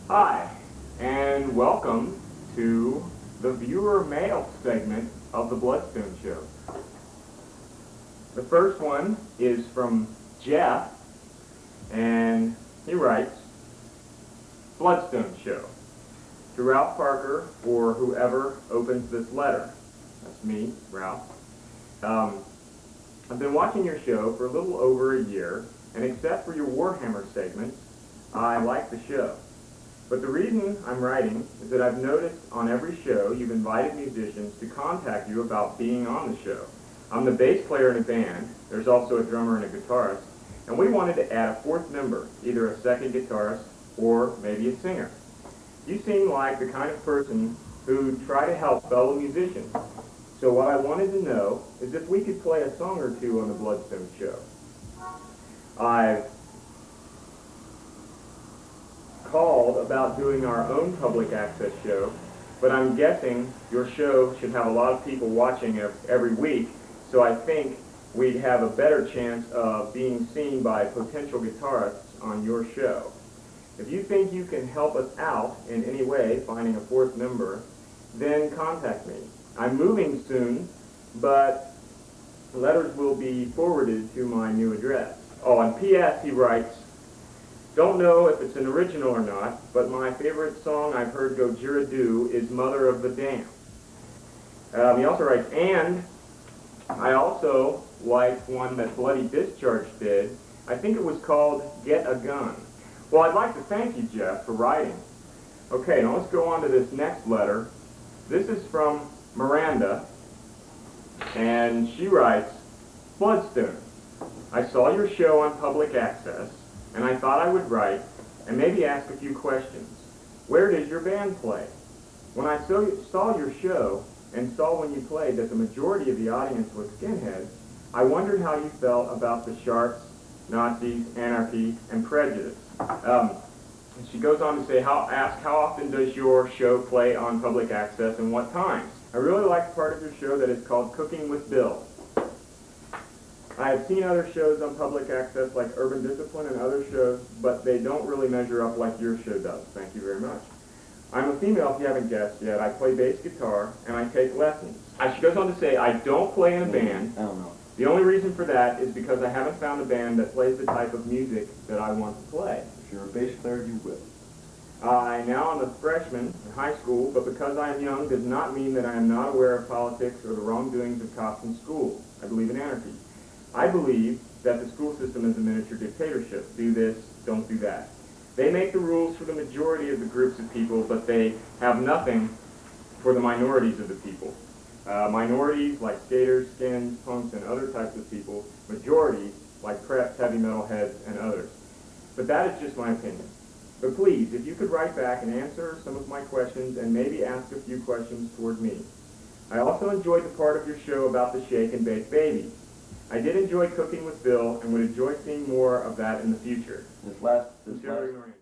Hi, and welcome to the viewer mail segment of the Bludstone Show. The first one is from Jeff, and he writes, Bludstone Show. To Ralph Parker, or whoever opens this letter. That's me, Ralph. I've been watching your show for a little over a year, and except for your Warhammer segments, I like the show. But the reason I'm writing is that I've noticed on every show you've invited musicians to contact you about being on the show. I'm the bass player in a band, there's also a drummer and a guitarist, and we wanted to add a fourth member, either a second guitarist or maybe a singer. You seem like the kind of person who'd try to help fellow musicians. So what I wanted to know is if we could play a song or two on the Bludstone Show. I've called about doing our own public access show, but I'm guessing your show should have a lot of people watching every week, so I think we'd have a better chance of being seen by potential guitarists on your show. If you think you can help us out in any way, finding a fourth member, then contact me. I'm moving soon, but letters will be forwarded to my new address. Oh, and P.S. he writes, don't know if it's an original or not, but my favorite song I've heard go Girardou is Mother of the Dam. He also writes, and I also like one that Bloody Discharge did. I think it was called Get a Gun. Well, I'd like to thank you, Jeff, for writing. Okay, now let's go on to this next letter. This is from Miranda, and she writes, Bludstone, I saw your show on public access, and I thought I would write and maybe ask a few questions. Where does your band play? When I saw your show and saw when you played that the majority of the audience was skinheads, I wondered how you felt about the sharks, Nazis, anarchy, and prejudice. She goes on to say, ask how often does your show play on public access and what times? I really like the part of your show that is called Cooking with Bill. I have seen other shows on public access like Urban Discipline and other shows, but they don't really measure up like your show does. Thank you very much. I'm a female, if you haven't guessed yet. I play bass guitar, and I take lessons. She goes on to say, I don't play in a band. I don't know. The only reason for that is because I haven't found a band that plays the type of music that I want to play. If you're a bass player, you will. Now I'm a freshman in high school, but because I am young does not mean that I am not aware of politics or the wrongdoings of cops in school. I believe in anarchy. I believe that the school system is a miniature dictatorship. Do this, don't do that. They make the rules for the majority of the groups of people, but they have nothing for the minorities of the people. Minorities like skaters, skins, punks, and other types of people. Majorities like preps, heavy metal heads, and others. But that is just my opinion. But please, if you could write back and answer some of my questions and maybe ask a few questions toward me. I also enjoyed the part of your show about the Shake and Bake Baby. I did enjoy Cooking with Bill and would enjoy seeing more of that in the future. This last Sincerely, Miranda.